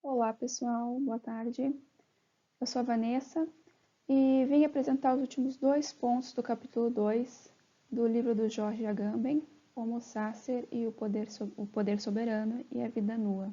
Olá pessoal, boa tarde. Eu sou a Vanessa e vim apresentar os últimos dois pontos do capítulo 2 do livro do George Agamben, Homo Sacer e o Poder Soberano e a Vida Nua.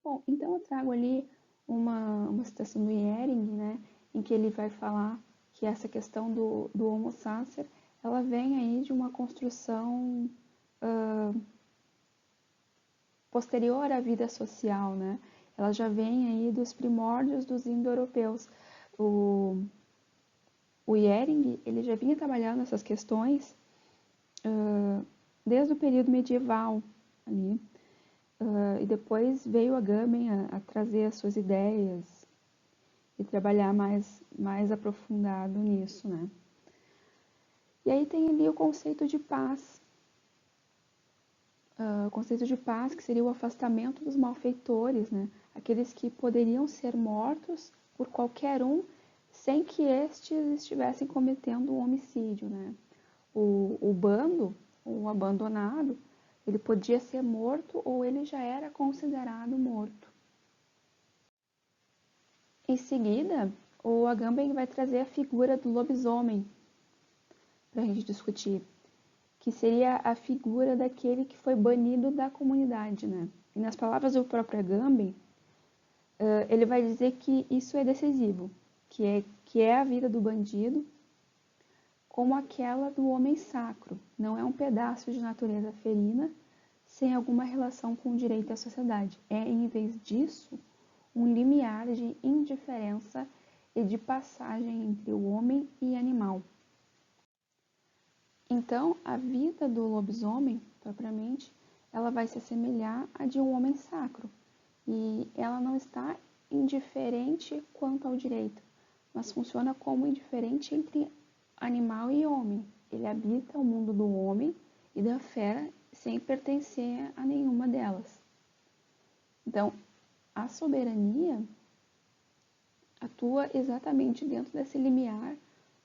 Bom, então eu trago ali uma citação do Ehring, né, em que ele vai falar que essa questão do Homo Sacer, ela vem aí de uma construção posterior à vida social, né? Ela já vem aí dos primórdios dos indo-europeus. O Ehring, ele já vinha trabalhando essas questões desde o período medieval ali. E depois veio a Agamben a trazer as suas ideias e trabalhar mais aprofundado nisso, né? E aí tem ali o conceito de paz. O conceito de paz, que seria o afastamento dos malfeitores, né? Aqueles que poderiam ser mortos por qualquer um sem que estes estivessem cometendo um homicídio, né? O bando, o abandonado, ele podia ser morto ou ele já era considerado morto. Em seguida, o Agamben vai trazer a figura do lobisomem para a gente discutir, que seria a figura daquele que foi banido da comunidade, né? E nas palavras do próprio Agamben, ele vai dizer que isso é decisivo, que é a vida do bandido como aquela do homem sacro, não é um pedaço de natureza ferina sem alguma relação com o direito à sociedade. É, em vez disso, um limiar de indiferença e de passagem entre o homem e animal. Então, a vida do lobisomem, propriamente, ela vai se assemelhar à de um homem sacro, e ela não está indiferente quanto ao direito, mas funciona como indiferente entre animal e homem. Ele habita o mundo do homem e da fera sem pertencer a nenhuma delas. Então, a soberania atua exatamente dentro desse limiar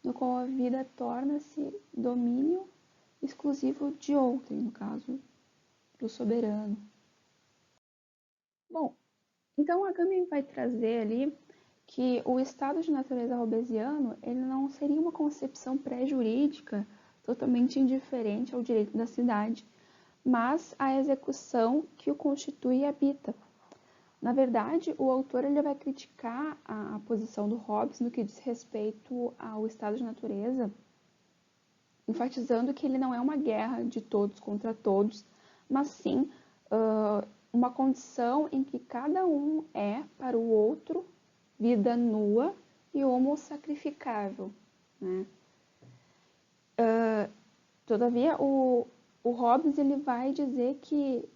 no qual a vida torna-se domínio exclusivo de outrem, no caso do soberano. Bom, então Agamben vai trazer ali que o estado de natureza hobbesiano ele não seria uma concepção pré-jurídica totalmente indiferente ao direito da cidade, mas à execução que o constitui e habita. Na verdade, o autor ele vai criticar a posição do Hobbes no que diz respeito ao estado de natureza, enfatizando que ele não é uma guerra de todos contra todos, mas sim uma condição em que cada um é para o outro vida nua e homo sacrificável, né? Todavia, o Hobbes ele vai dizer que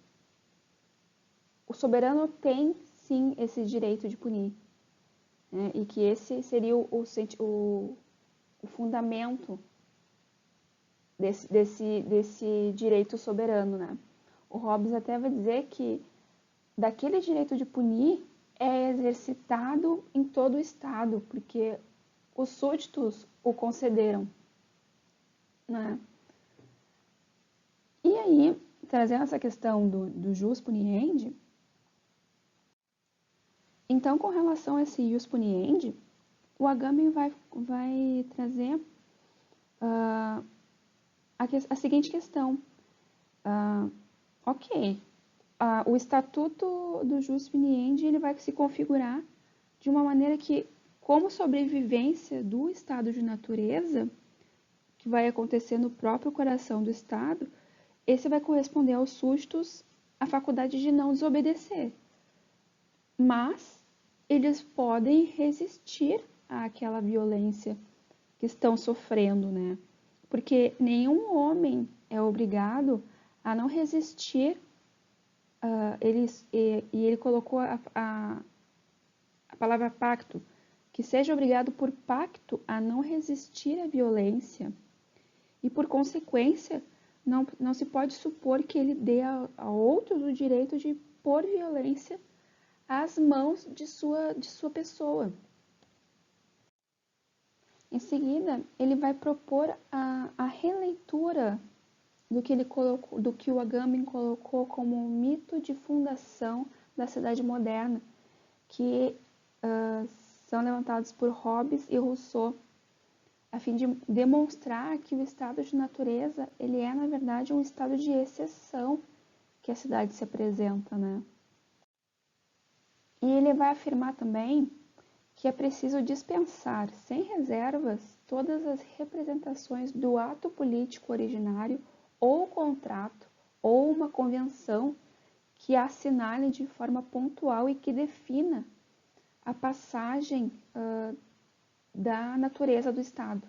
o soberano tem sim esse direito de punir, né? E que esse seria o fundamento desse direito soberano, né? O Hobbes até vai dizer que daquele direito de punir é exercitado em todo o Estado, porque os súditos o concederam, né? E aí, trazendo essa questão do jus puniendi, então, com relação a esse jus puniendi, o Agamben vai trazer a seguinte questão. Ok, o estatuto do jus puniendi ele vai se configurar de uma maneira que, como sobrevivência do estado de natureza, que vai acontecer no próprio coração do Estado, esse vai corresponder aos súditos a faculdade de não desobedecer. Mas eles podem resistir àquela violência que estão sofrendo, né? Porque nenhum homem é obrigado a não resistir. Ele colocou a palavra pacto, que seja obrigado por pacto a não resistir à violência e, por consequência, não se pode supor que ele dê a outros o direito de pôr violência às mãos de sua pessoa. Em seguida, ele vai propor a releitura do que o Agamben colocou como um mito de fundação da cidade moderna, que são levantados por Hobbes e Rousseau, a fim de demonstrar que o estado de natureza ele é, na verdade, um estado de exceção que a cidade se apresenta, né? E ele vai afirmar também que é preciso dispensar, sem reservas, todas as representações do ato político originário ou contrato ou uma convenção que assinale de forma pontual e que defina a passagem da natureza do Estado.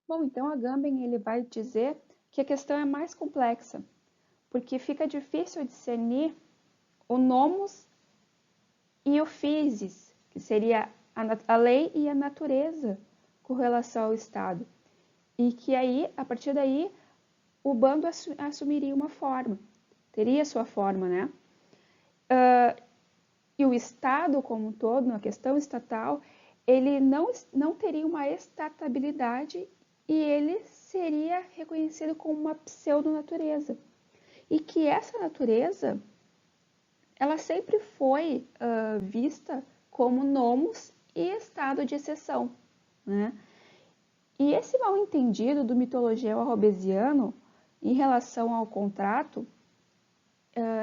Bom, então Agamben ele vai dizer que a questão é mais complexa, porque fica difícil discernir o nomos e o physis, que seria a lei e a natureza com relação ao Estado. E que aí, a partir daí, o bando assumiria uma forma, teria sua forma, né? E o Estado como um todo, na questão estatal, ele não teria uma estatabilidade e ele seria reconhecido como uma pseudo-natureza. E que essa natureza, ela sempre foi vista como nomos e estado de exceção, né? E esse mal-entendido do mitologia hobbesiano em relação ao contrato,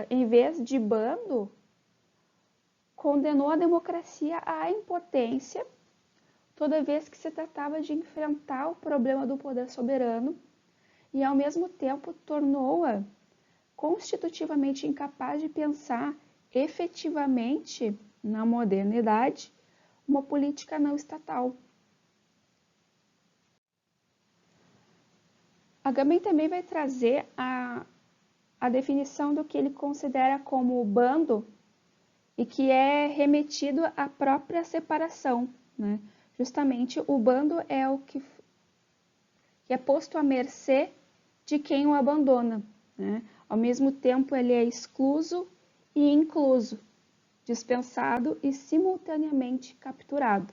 em vez de bando, condenou a democracia à impotência toda vez que se tratava de enfrentar o problema do poder soberano e, ao mesmo tempo, tornou-a constitutivamente incapaz de pensar efetivamente na modernidade uma política não estatal. Agamben também vai trazer a definição do que ele considera como bando e que é remetido à própria separação, né? Justamente o bando é o que é posto à mercê de quem o abandona, né? Ao mesmo tempo ele é excluso e incluso, dispensado e simultaneamente capturado.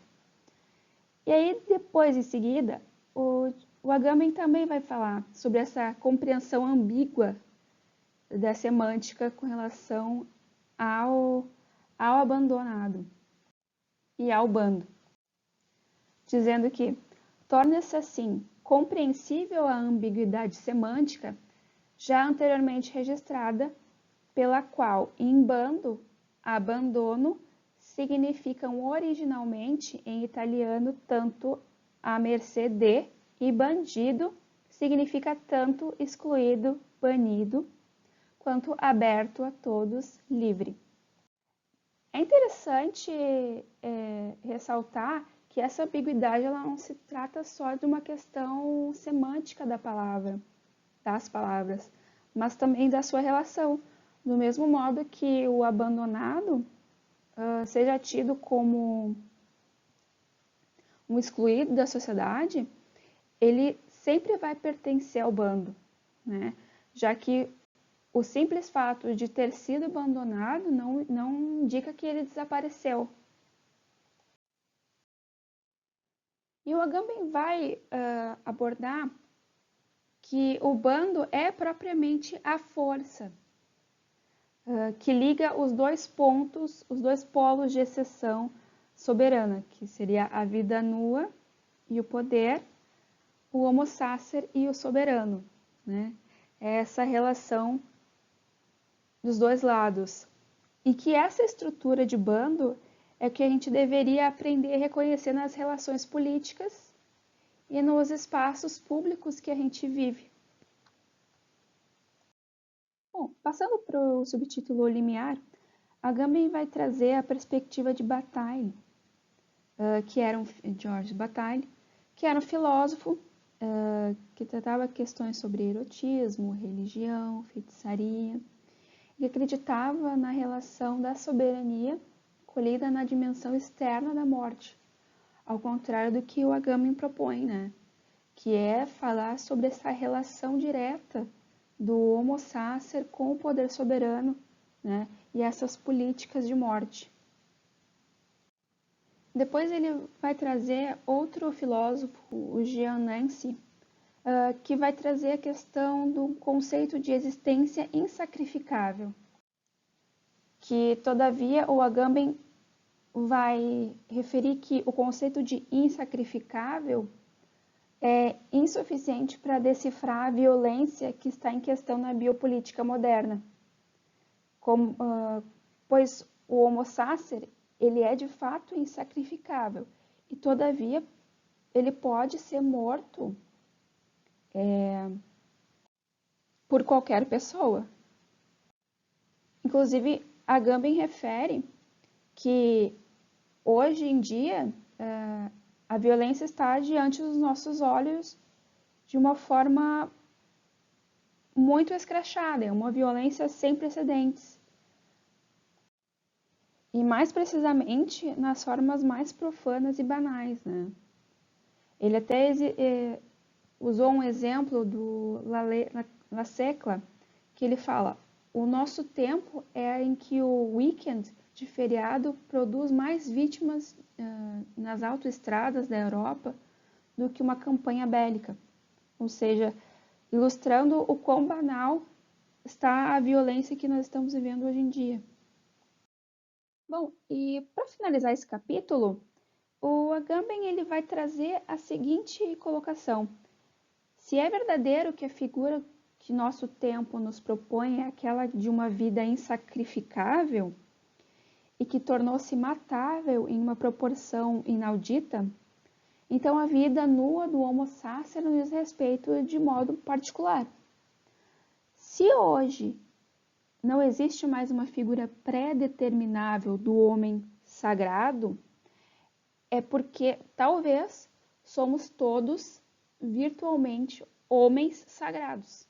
E aí depois, em seguida, o Agamben também vai falar sobre essa compreensão ambígua da semântica com relação ao abandonado e ao bando, dizendo que torna-se assim compreensível a ambiguidade semântica já anteriormente registrada, pela qual em bando, abandono significam originalmente em italiano tanto à mercê de e bandido significa tanto excluído, banido, quanto aberto a todos, livre. É interessante ressaltar que essa ambiguidade ela não se trata só de uma questão semântica da palavra, das palavras, mas também da sua relação. Do mesmo modo que o abandonado seja tido como um excluído da sociedade, ele sempre vai pertencer ao bando, né? Já que o simples fato de ter sido abandonado não indica que ele desapareceu. E o Agamben vai abordar que o bando é propriamente a força que liga os dois pontos, os dois polos de exceção soberana, que seria a vida nua e o poder, o homo sacer e o soberano, né? É essa relação dos dois lados. E que essa estrutura de bando é que a gente deveria aprender a reconhecer nas relações políticas e nos espaços públicos que a gente vive. Bom, passando para o subtítulo limiar, Agamben vai trazer a perspectiva de Bataille, Georges Bataille, que era um filósofo que tratava questões sobre erotismo, religião, feitiçaria, e acreditava na relação da soberania colhida na dimensão externa da morte, ao contrário do que o Agamben propõe, né? Que é falar sobre essa relação direta do homo sacer com o poder soberano, né? E essas políticas de morte. Depois ele vai trazer outro filósofo, o Jean Nancy, que vai trazer a questão do conceito de existência insacrificável, que, todavia, o Agamben vai referir que o conceito de insacrificável é insuficiente para decifrar a violência que está em questão na biopolítica moderna, pois o Homo sacer ele é de fato insacrificável e, todavia, ele pode ser morto por qualquer pessoa. Inclusive, Agamben refere que hoje em dia a violência está diante dos nossos olhos de uma forma muito escrachada, é uma violência sem precedentes. E mais precisamente nas formas mais profanas e banais, né? Ele até usou um exemplo do Lascelles, que ele fala: o nosso tempo é em que o weekend de feriado produz mais vítimas nas autoestradas da Europa do que uma campanha bélica. Ou seja, ilustrando o quão banal está a violência que nós estamos vivendo hoje em dia. Bom, e para finalizar esse capítulo, o Agamben ele vai trazer a seguinte colocação: se é verdadeiro que a figura que nosso tempo nos propõe é aquela de uma vida insacrificável e que tornou-se matável em uma proporção inaudita, então a vida nua do Homo sacer nos diz respeito de modo particular. Se hoje não existe mais uma figura pré-determinável do homem sagrado, é porque talvez somos todos virtualmente homens sagrados.